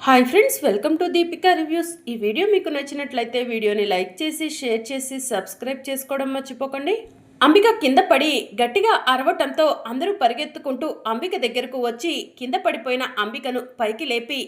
Hi friends, welcome to Deepika reviews. ఈ video మీకు నచ్చినట్లయితే వీడియోని లైక్ చేసి షేర్ చేసి సబ్స్క్రైబ్ చేసుకోవడం మర్చిపోకండి. అంబిక కింద పడి గట్టిగా అరవటంతో అందరూ పరిగెత్తుకుంటూ అంబిక దగ్గరకు వచ్చి కింద పడిపోయిన అంబికను పైకి లేపి,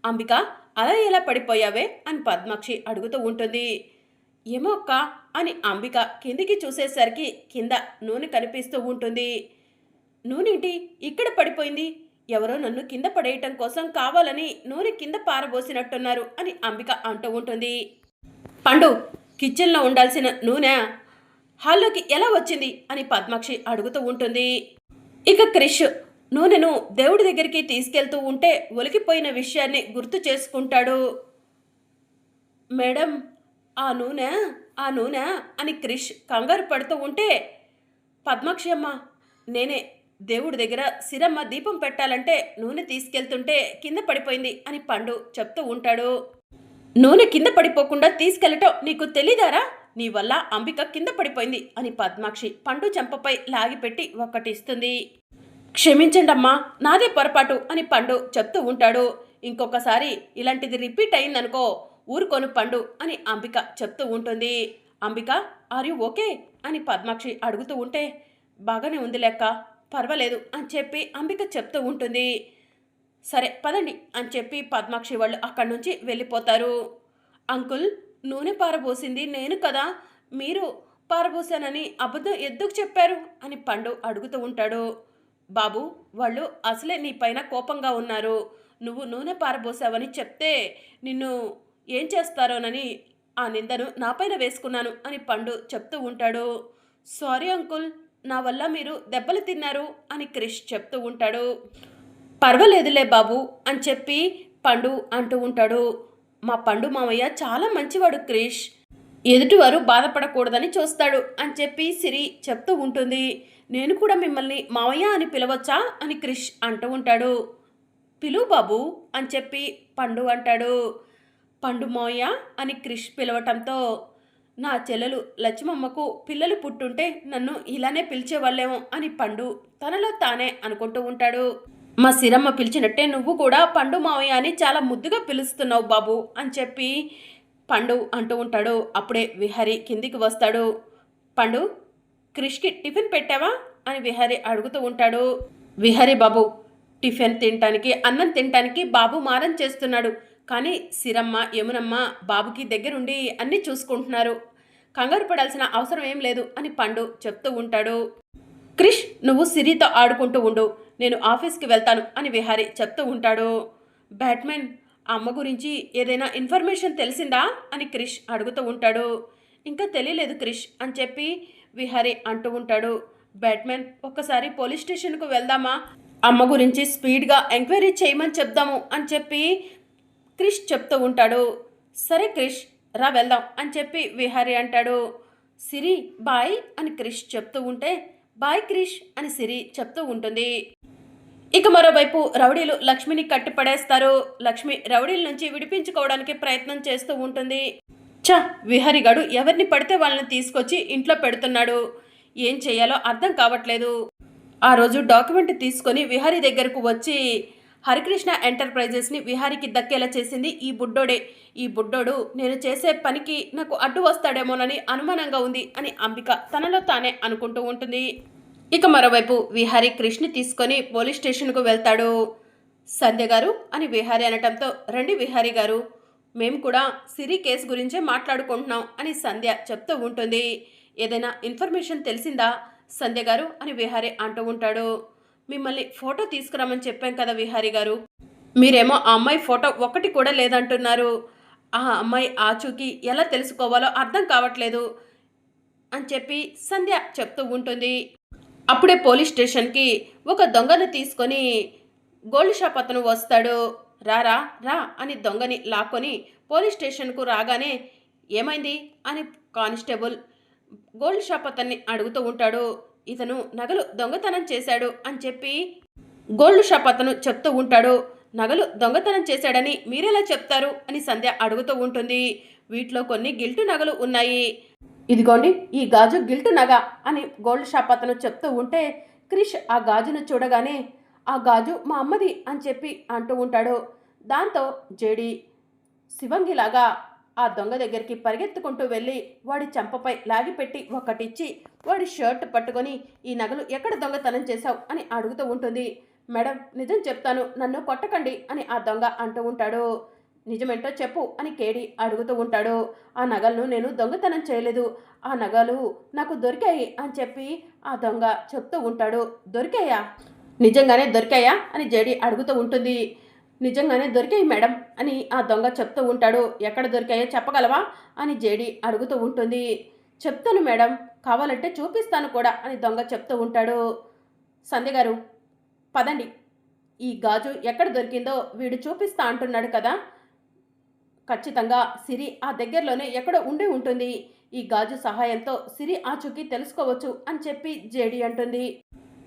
అంబిక అలా ఎలా పడిపోయావే అని పద్మాక్షి అడుగుతూ ఉంటుంది. ఏమో అక్క అని అంబిక కిందికి చూసేసరికి కింద నూనె కనిపిస్తూ ఉంటుంది. నూనెంటి ఇక్కడ పడిపోయింది? ఎవరో నన్ను కింద పడేయటం కోసం కావాలని నూనె కింద పారబోసినట్టున్నారు అని అంబిక అంటూ ఉంటుంది. పండు, కిచెన్లో ఉండాల్సిన నూనె హాల్లోకి ఎలా వచ్చింది అని పద్మాక్షి అడుగుతూ ఉంటుంది. ఇక క్రిష్ నూనెను దేవుడి దగ్గరికి తీసుకెళ్తూ ఉంటే ఒలికిపోయిన విషయాన్ని గుర్తు చేసుకుంటాడు. మేడం, ఆ నూనె ఆ నూనె అని క్రిష్ కంగారు పడుతూ ఉంటే, పద్మాక్షి అమ్మ, నేనే దేవుడి దగ్గర సిరమ్మ దీపం పెట్టాలంటే నూనె తీసుకెళ్తుంటే కింద పడిపోయింది అని పండు చెప్తూ ఉంటాడు. నూనె కింద పడిపోకుండా తీసుకెళ్ళటం నీకు తెలీదారా? నీ వల్ల అంబిక కింద పడిపోయింది అని పద్మాక్షి పండు చెంపపై లాగిపెట్టి ఒక్కటిస్తుంది. క్షమించండమ్మా, నాదే పొరపాటు అని పండు చెప్తూ ఉంటాడు. ఇంకొకసారి ఇలాంటిది రిపీట్ అయిందనుకో ఊరుకోను పండు అని అంబిక చెప్తూ ఉంటుంది. అంబిక, ఆర్ యు ఓకే అని పద్మాక్షి అడుగుతూ ఉంటే, బాగానే ఉంది లెక్క, పర్వాలేదు అని చెప్పి అంబిక చెప్తూ ఉంటుంది. సరే పదండి అని చెప్పి పద్మాక్షి వాళ్ళు అక్కడి నుంచి వెళ్ళిపోతారు. అంకుల్, నూనె పారబోసింది నేను కదా, మీరు పారబోసానని అబద్ధం ఎందుకు చెప్పారు అని పండు అడుగుతూ ఉంటాడు. బాబు, వాళ్ళు అసలే నీ పైన కోపంగా ఉన్నారు. నువ్వు నూనె పారబోసావని చెప్తే నిన్ను ఏం చేస్తారోనని ఆ నిందను నాపైన వేసుకున్నాను అని పండు చెప్తూ ఉంటాడు. సారీ అంకుల్, నా వల్ల మీరు దెబ్బలు తిన్నారు అని క్రిష్ చెప్తూ ఉంటాడు. పర్వాలేదులే బాబు అని చెప్పి పండు అంటూ ఉంటాడు. మా పండు మామయ్య చాలా మంచివాడు క్రిష్, ఎదుటివారు బాధపడకూడదని చూస్తాడు అని చెప్పి సిరి చెప్తూ ఉంటుంది. నేను కూడా మిమ్మల్ని మామయ్య అని పిలవచ్చా అని క్రిష్ అంటూ ఉంటాడు. పిలువు బాబు అని చెప్పి పండు అంటాడు. పండు మామయ్య అని క్రిష్ పిలవటంతో, నా చెల్లెలు లక్ష్మమ్మకు పిల్లలు పుట్టుంటే నన్ను ఇలానే పిలిచేవాళ్ళేమో అని పండు తనలో తానే అనుకుంటూ ఉంటాడు. మా సిరమ్మ పిలిచినట్టే నువ్వు కూడా పండు మావయ్య అని చాలా ముద్దుగా పిలుస్తున్నావు బాబు అని చెప్పి పండు అంటూ ఉంటాడు. అప్పుడే విహారీ కిందికి వస్తాడు. పండు, క్రిష్కి టిఫిన్ పెట్టావా అని విహారీ అడుగుతూ ఉంటాడు. విహారీ బాబు, టిఫిన్ తినటానికి అన్నం తినటానికి బాబు మారం చేస్తున్నాడు, కానీ సిరమ్మ యమునమ్మ బాబుకి దగ్గరుండి అన్నీ చూసుకుంటున్నారు, కంగారు పడాల్సిన అవసరం ఏం లేదు అని పండు చెప్తూ ఉంటాడు. క్రిష్, నువ్వు సిరితో ఆడుకుంటూ ఉండు, నేను ఆఫీస్కి వెళ్తాను అని విహారీ చెప్తూ ఉంటాడు. బ్యాట్మెన్, అమ్మ గురించి ఏదైనా ఇన్ఫర్మేషన్ తెలిసిందా అని క్రిష్ అడుగుతూ ఉంటాడు. ఇంకా తెలియలేదు క్రిష్ అని చెప్పి విహారీ అంటూ ఉంటాడు. బ్యాట్మెన్, ఒక్కసారి పోలీస్ స్టేషన్కు వెళ్దామా? అమ్మ గురించి స్పీడ్గా ఎంక్వైరీ చేయమని చెప్దాము అని చెప్పి క్రిష్ చెప్తూ ఉంటాడు. సరే క్రిష్, రా వెళ్దాం అని చెప్పి విహారీ అంటాడు. సిరి బాయ్ అని క్రిష్ చెప్తూ ఉంటే, బాయ్ క్రిష్ అని సిరి చెప్తూ ఉంటుంది. ఇక మరోవైపు రౌడీలు లక్ష్మిని కట్టిపడేస్తారు. లక్ష్మి రౌడీల నుంచి విడిపించుకోవడానికి ప్రయత్నం చేస్తూ ఉంటుంది. విహారీ గాడు ఎవరిని పడితే వాళ్ళని తీసుకొచ్చి ఇంట్లో పెడుతున్నాడు, ఏం చేయాలో అర్థం కావట్లేదు. ఆ రోజు డాక్యుమెంట్ తీసుకొని విహారీ దగ్గరకు వచ్చి హరికృష్ణ ఎంటర్ప్రైజెస్ని విహారీకి దక్కేలా చేసింది ఈ బుడ్డోడే. ఈ బుడ్డోడు నేను చేసే పనికి నాకు అడ్డు వస్తాడేమోనని అనుమానంగా ఉంది అని అంబిక తనలో తానే అనుకుంటూ ఉంటుంది. ఇక మరోవైపు విహారీ క్రిష్ని తీసుకొని పోలీస్ స్టేషన్కు వెళ్తాడు. సంధ్య గారు అని విహారీ అనటంతో, రండి విహారీ గారు, మేము కూడా సిరి కేసు గురించే మాట్లాడుకుంటున్నాం అని సంధ్య చెప్తూ ఉంటుంది. ఏదైనా ఇన్ఫర్మేషన్ తెలిసిందా సంధ్య గారు అని విహారీ అంటూ ఉంటాడు. మిమ్మల్ని ఫోటో తీసుకురామని చెప్పాం కదా విహారీ గారు, మీరేమో ఆ అమ్మాయి ఫోటో ఒక్కటి కూడా లేదంటున్నారు. ఆ అమ్మాయి ఆచూకీ ఎలా తెలుసుకోవాలో అర్థం కావట్లేదు అని చెప్పి సంధ్య చెప్తూ ఉంటుంది. అప్పుడే పోలీస్ స్టేషన్కి ఒక దొంగను తీసుకొని గోల్డ్ షాప్ అతను వస్తాడు. రారా రా అని దొంగని లాక్కొని పోలీస్ స్టేషన్కు రాగానే, ఏమైంది అని కానిస్టేబుల్ గోల్డ్ షాప్ అతన్ని అడుగుతూ ఉంటాడు. ఇతను నగలు దొంగతనం చేశాడు అని చెప్పి గోల్డ్ షాప్ అతను చెప్తూ ఉంటాడు. నగలు దొంగతనం చేశాడని మీరెలా చెప్తారు అని సంధ్య అడుగుతూ ఉంటుంది. వీటిలో కొన్ని గిల్టు నగలు ఉన్నాయి, ఇదిగోండి ఈ గాజు గిల్టు నగ అని గోల్డ్ షాప్ అతను చెప్తూ ఉంటే, క్రిష్ ఆ గాజును చూడగానే, ఆ గాజు మా అమ్మది అని చెప్పి అంటూ ఉంటాడు. దాంతో జేడి శివంగిలాగా ఆ దొంగ దగ్గరికి పరిగెత్తుకుంటూ వెళ్ళి వాడి చెంపపై లాగిపెట్టి ఒకటిచ్చి వాడి షర్ట్ పట్టుకొని ఈ నగలు ఎక్కడ దొంగతనం చేశావు అని అడుగుతూ ఉంటుంది. మేడం నిజం చెప్తాను, నన్ను కొట్టకండి అని ఆ దొంగ అంటూ ఉంటాడు. నిజమేంటో చెప్పు అని కేడి అడుగుతూ ఉంటాడు. ఆ నగలను నేను దొంగతనం చేయలేదు, ఆ నగలు నాకు దొరికాయి అని చెప్పి ఆ దొంగ చెప్తూ ఉంటాడు. దొరికాయా? నిజంగానే దొరికాయా అని జేడి అడుగుతూ ఉంటుంది. నిజంగానే దొరికాయి మేడం అని ఆ దొంగ చెప్తూ ఉంటాడు. ఎక్కడ దొరికాయో చెప్పగలవా అని జేడి అడుగుతూ ఉంటుంది. చెప్తాను మేడం, కావాలంటే చూపిస్తాను కూడా అని దొంగ చెప్తూ ఉంటాడు. సంధ్య గారు పదండి, ఈ గాజు ఎక్కడ దొరికిందో వీడు చూపిస్తా అంటున్నాడు కదా, ఖచ్చితంగా సిరి ఆ దగ్గరలోనే ఎక్కడో ఉండి ఉంటుంది. ఈ గాజు సహాయంతో సిరి ఆచూకీ తెలుసుకోవచ్చు అని చెప్పి జేడి అంటుంది.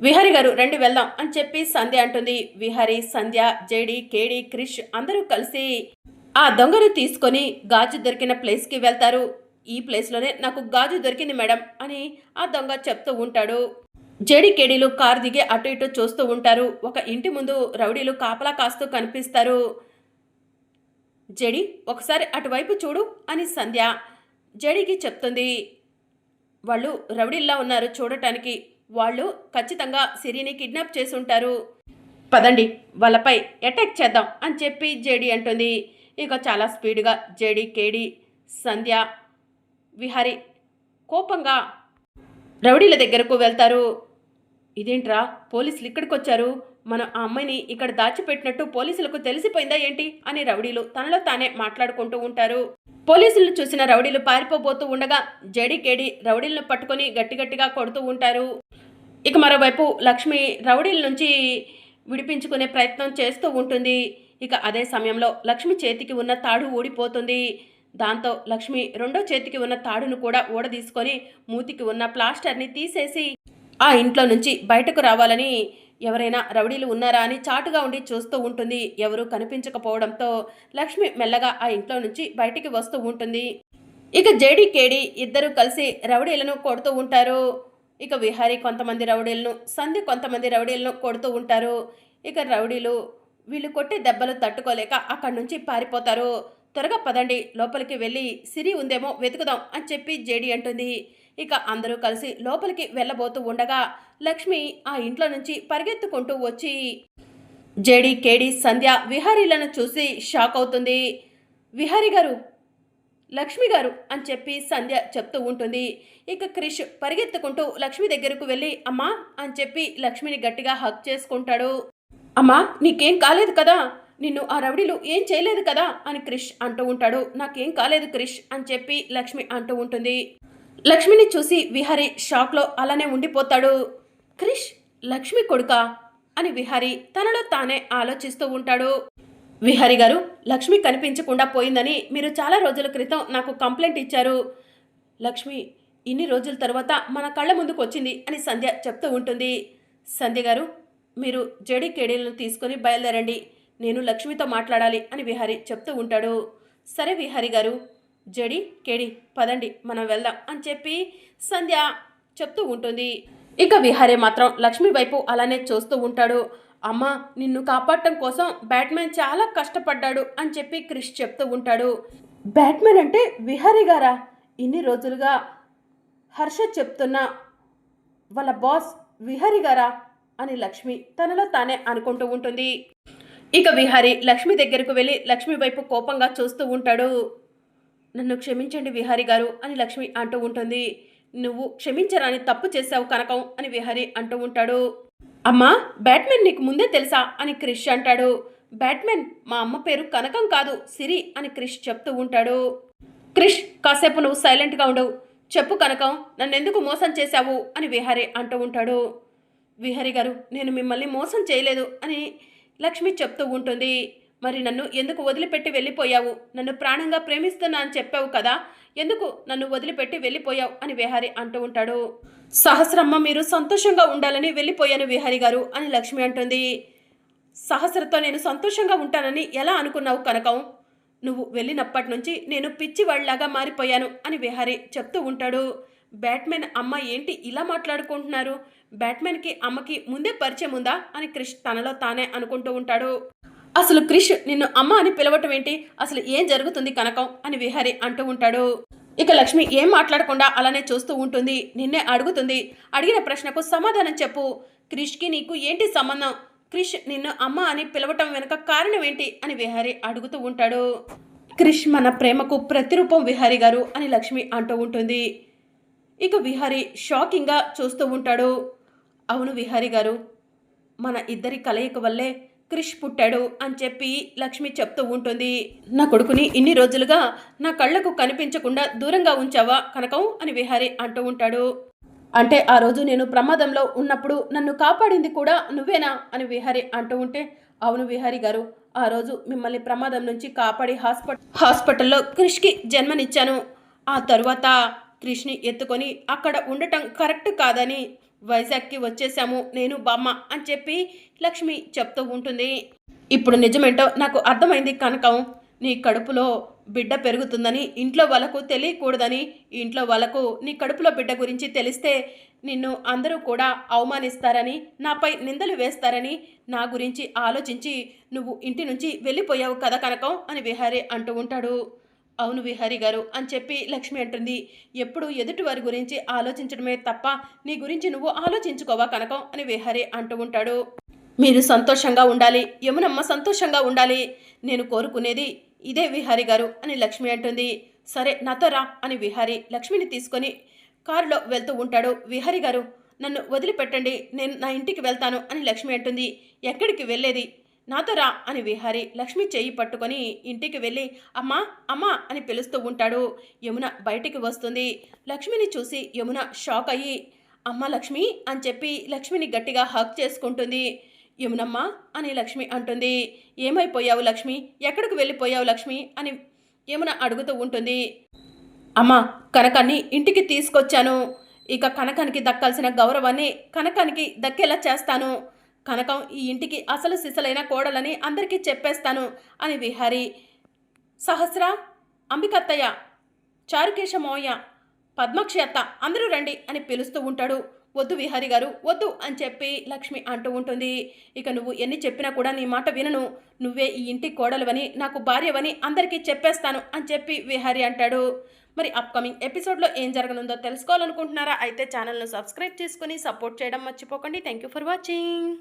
విహారి గారు రండి వెళ్దాం అని చెప్పి సంధ్య అంటుంది. విహారి, సంధ్య, జేడి, కేడి, క్రిష్ అందరూ కలిసి ఆ దొంగను తీసుకొని గాజు దొరికిన ప్లేస్కి వెళ్తారు. ఈ ప్లేస్లోనే నాకు గాజు దొరికింది మేడం అని ఆ దొంగ చెప్తూ ఉంటాడు. జేడి, కేడీలు కారు దిగి అటు ఇటు చూస్తూ ఉంటారు. ఒక ఇంటి ముందు రౌడీలు కాపలా కాస్తూ కనిపిస్తారు. జేడి ఒకసారి అటువైపు చూడు అని సంధ్య జేడీకి చెప్తుంది. వాళ్ళు రౌడీల్లా ఉన్నారు చూడటానికి, వాళ్ళు ఖచ్చితంగా సిరిని కిడ్నాప్ చేసి ఉంటారు, పదండి వాళ్ళపై అటాక్ చేద్దాం అని చెప్పి జేడి అంటుంది. ఇక చాలా స్పీడ్గా జేడి, కేడి, సంధ్య, విహారి కోపంగా రౌడీల దగ్గరకు వెళ్తారు. ఇదేంట్రా పోలీసులు ఇక్కడికి వచ్చారు, మనం ఆ అమ్మాయిని ఇక్కడ దాచిపెట్టినట్టు పోలీసులకు తెలిసిపోయిందా ఏంటి అని రౌడీలు తనలో తానే మాట్లాడుకుంటూ ఉంటారు. పోలీసులను చూసిన రౌడీలు పారిపోబోతూ ఉండగా జేడి, కేడి రౌడీలను పట్టుకొని గట్టిగట్టిగా కొడుతూ ఉంటారు. ఇక మరోవైపు లక్ష్మి రౌడీల నుంచి విడిపించుకునే ప్రయత్నం చేస్తూ ఉంటుంది. ఇక అదే సమయంలో లక్ష్మి చేతికి ఉన్న తాడు ఊడిపోతుంది. దాంతో లక్ష్మి రెండో చేతికి ఉన్న తాడును కూడా ఊడదీసుకొని మూతికి ఉన్న ప్లాస్టర్ని తీసేసి ఆ ఇంట్లో నుంచి బయటకు రావాలని ఎవరైనా రౌడీలు ఉన్నారా అని చాటుగా ఉండి చూస్తూ ఉంటుంది. ఎవరూ కనిపించకపోవడంతో లక్ష్మి మెల్లగా ఆ ఇంట్లో నుంచి బయటికి వస్తూ ఉంటుంది. ఇక జేడి, కేడి ఇద్దరూ కలిసి రౌడీలను కొడుతూ ఉంటారు. ఇక విహారీ కొంతమంది రౌడీలను, సంధ్య కొంతమంది రౌడీలను కొడుతూ ఉంటారు. ఇక రౌడీలు వీళ్ళు కొట్టే దెబ్బలు తట్టుకోలేక అక్కడి నుంచి పారిపోతారు. త్వరగా పదండి, లోపలికి వెళ్ళి సిరి ఉందేమో వెతుకుదాం అని చెప్పి జేడి అంటుంది. ఇక అందరూ కలిసి లోపలికి వెళ్ళబోతూ ఉండగా లక్ష్మి ఆ ఇంట్లో నుంచి పరిగెత్తుకుంటూ వచ్చి జేడి, కేడి, సంధ్య, విహారీలను చూసి షాక్ అవుతుంది. విహారీ గారు, లక్ష్మి గారు అని చెప్పి సంధ్య చెప్తూ ఉంటుంది. ఇక క్రిష్ పరిగెత్తుకుంటూ లక్ష్మి దగ్గరకు వెళ్ళి అమ్మా అని చెప్పి లక్ష్మిని గట్టిగా హగ్ చేసుకుంటాడు. అమ్మా నీకేం కాలేదు కదా, నిన్ను ఆ రౌడీలు ఏం చేయలేదు కదా అని క్రిష్ అంటూ ఉంటాడు. నాకేం కాలేదు క్రిష్ అని చెప్పి లక్ష్మి అంటూ ఉంటుంది. లక్ష్మిని చూసి విహారీ షాక్లో అలానే ఉండిపోతాడు. క్రిష్ లక్ష్మి కొడుకా అని విహారీ తనలో తానే ఆలోచిస్తూ ఉంటాడు. విహారీ గారు, లక్ష్మి కనిపించకుండా పోయిందని మీరు చాలా రోజుల క్రితం నాకు కంప్లైంట్ ఇచ్చారు. లక్ష్మి ఇన్ని రోజుల తర్వాత మన కళ్ళ ముందుకు వచ్చింది అని సంధ్య చెప్తూ ఉంటుంది. సంధ్య గారు, మీరు జడి కేడీలను తీసుకొని బయలుదేరండి, నేను లక్ష్మితో మాట్లాడాలి అని విహారీ చెప్తూ ఉంటాడు. సరే విహారీ గారు, జడి, కేడి పదండి మనం వెళ్దాం అని చెప్పి సంధ్య చెప్తూ ఉంటుంది. ఇక విహారీ మాత్రం లక్ష్మి వైపు అలానే చూస్తూ ఉంటాడు. అమ్మ నిన్ను కాపాడటం కోసం బ్యాట్మెన్ చాలా కష్టపడ్డాడు అని చెప్పి క్రిష్ చెప్తూ ఉంటాడు. బ్యాట్మెన్ అంటే విహారీ గారా? ఇన్ని రోజులుగా హర్ష చెప్తున్న వాళ్ళ బాస్ విహారీ గారా అని లక్ష్మి తనలో తానే అనుకుంటూ ఉంటుంది. ఇక విహారీ లక్ష్మి దగ్గరకు వెళ్ళి లక్ష్మి వైపు కోపంగా చూస్తూ ఉంటాడు. నన్ను క్షమించండి విహారీ గారు అని లక్ష్మి అంటూ ఉంటుంది. నువ్వు క్షమించరాని తప్పు చేశావు కనకం అని విహారీ అంటూ ఉంటాడు. అమ్మా బ్యాట్మెన్ నీకు ముందే తెలుసా అని క్రిష్ అంటాడు. బ్యాట్మెన్ మా అమ్మ పేరు కనకం కాదు సిరి అని క్రిష్ చెప్తూ ఉంటాడు. క్రిష్ కాసేపు నువ్వు సైలెంట్గా ఉండవు, చెప్పు కనకం నన్నెందుకు మోసం చేశావు అని విహారీ అంటూ ఉంటాడు. విహారీ గారు, నేను మిమ్మల్ని మోసం చేయలేదు అని లక్ష్మి చెప్తూ ఉంటుంది. మరి నన్ను ఎందుకు వదిలిపెట్టి వెళ్ళిపోయావు? నన్ను ప్రాణంగా ప్రేమిస్తున్నా అని చెప్పావు కదా, ఎందుకు నన్ను వదిలిపెట్టి వెళ్ళిపోయావు అని విహారీ అంటూ ఉంటాడు. సహస్రమ్మ మీరు సంతోషంగా ఉండాలని వెళ్ళిపోయాను విహారీ గారు అని లక్ష్మి అంటుంది. సహస్రతో నేను సంతోషంగా ఉంటానని ఎలా అనుకున్నావు కనకం? నువ్వు వెళ్ళినప్పటి నుంచి నేను పిచ్చివాళ్లాగా మారిపోయాను అని విహారీ చెప్తూ ఉంటాడు. బ్యాట్మెన్ అమ్మ ఏంటి ఇలా మాట్లాడుకుంటున్నారు? బ్యాట్మెన్కి అమ్మకి ముందే పరిచయం ఉందా అని క్రిష్ తనలో తానే అనుకుంటూ ఉంటాడు. అసలు క్రిష్ నిన్ను అమ్మ అని పిలవటం ఏంటి? అసలు ఏం జరుగుతుంది కనకం అని విహారి అంటూ ఉంటాడు. ఇక లక్ష్మి ఏం మాట్లాడకుండా అలానే చూస్తూ ఉంటుంది. నిన్నే అడుగుతుంది. అడిగిన ప్రశ్నకు సమాధానం చెప్పు. క్రిష్కి నీకు ఏంటి సంబంధం? క్రిష్ నిన్ను అమ్మ అని పిలవటం వెనుక కారణం ఏంటి అని విహారి అడుగుతూ ఉంటాడు. క్రిష్ మన ప్రేమకు ప్రతిరూపం విహారి గారు అని లక్ష్మి అంటూ ఉంటుంది. ఇక విహారి షాకింగ్గా చూస్తూ ఉంటాడు. అవును విహారి గారు, మన ఇద్దరి కలయిక వల్లే క్రిష్ పుట్టాడు అని చెప్పి లక్ష్మి చెప్తూ ఉంటుంది. నా కొడుకుని ఇన్ని రోజులుగా నా కళ్ళకు కనిపించకుండా దూరంగా ఉంచావా కనకం అని విహారి అంటూ ఉంటాడు. అంటే ఆ రోజు నేను ప్రమాదంలో ఉన్నప్పుడు నన్ను కాపాడింది కూడా నువ్వేనా అని విహారి అంటూ ఉంటే, అవును విహారి గారు, ఆ రోజు మిమ్మల్ని ప్రమాదం నుంచి కాపాడి హాస్పిటల్లో క్రిష్కి జన్మనిచ్చాను. ఆ తరువాత క్రిష్ని ఎత్తుకొని అక్కడ ఉండటం కరెక్ట్ కాదని వైజాగ్కి వచ్చేసాము నేను బామ్మ అని చెప్పి లక్ష్మి చెప్తూ ఉంటుంది. ఇప్పుడు నిజమేంటో నాకు అర్థమైంది కనకం. నీ కడుపులో బిడ్డ పెరుగుతుందని ఇంట్లో వాళ్ళకు తెలియకూడదని, ఇంట్లో వాళ్ళకు నీ కడుపులో బిడ్డ గురించి తెలిస్తే నిన్ను అందరూ కూడా అవమానిస్తారని, నాపై నిందలు వేస్తారని నా గురించి ఆలోచించి నువ్వు ఇంటి నుంచి వెళ్ళిపోయావు కదా కనకం అని విహారి అంటూ ఉంటాడు. అవును విహారి గారు అని చెప్పి లక్ష్మి అంటుంది. ఎప్పుడు ఎదుటి వారి గురించి ఆలోచించడమే తప్ప నీ గురించి నువ్వు ఆలోచించుకోవా కనకం అని విహారి అంటూ ఉంటాడు. మీరు సంతోషంగా ఉండాలి, యమునమ్మ సంతోషంగా ఉండాలి, నేను కోరుకునేది ఇదే విహారి గారు అని లక్ష్మి అంటుంది. సరే నాతో రా అని విహారి లక్ష్మిని తీసుకొని కారులో వెళ్తూ ఉంటాడు. విహారి గారు నన్ను వదిలిపెట్టండి, నేను నా ఇంటికి వెళ్తాను అని లక్ష్మి అంటుంది. ఎక్కడికి వెళ్ళేది? నాతో రా అని విహారి లక్ష్మి చెయ్యి పట్టుకొని ఇంటికి వెళ్ళి అమ్మా అమ్మా అని పిలుస్తూ ఉంటాడు. యమున బయటికి వస్తుంది. లక్ష్మిని చూసి యమున షాక్ అయ్యి అమ్మ లక్ష్మి అని చెప్పి లక్ష్మిని గట్టిగా హగ్ చేసుకుంటుంది. యమునమ్మ అని లక్ష్మి అంటుంది. ఏమైపోయావు లక్ష్మి, ఎక్కడికి వెళ్ళిపోయావు లక్ష్మి అని యమున అడుగుతూ ఉంటుంది. అమ్మ కనకాన్ని ఇంటికి తీసుకొచ్చాను, ఇక కనకానికి దక్కాల్సిన గౌరవాన్ని కనకానికి దక్కేలా చేస్తాను, కనకం ఈ ఇంటికి అసలు సిసలైన కోడలని అందరికీ చెప్పేస్తాను అని విహారి సహస్ర, అంబికత్తయ్య, చారుకేశమోయ్య, పద్మాక్షి అత్త అందరూ రండి అని పిలుస్తూ ఉంటాడు. వద్దు విహారి గారు వద్దు అని చెప్పి లక్ష్మి అంటూ ఉంటుంది. ఇక నువ్వు ఎన్ని చెప్పినా కూడా నీ మాట వినను, నువ్వే ఈ ఇంటి కోడలువని నాకు భార్యవని అందరికీ చెప్పేస్తాను అని చెప్పి విహారి అంటాడు. మరి అప్కమింగ్ ఎపిసోడ్లో ఏం జరగనుందో తెలుసుకోవాలనుకుంటున్నారా? అయితే ఛానల్ను సబ్స్క్రైబ్ చేసుకుని సపోర్ట్ చేయడం మర్చిపోకండి. Thank you for watching.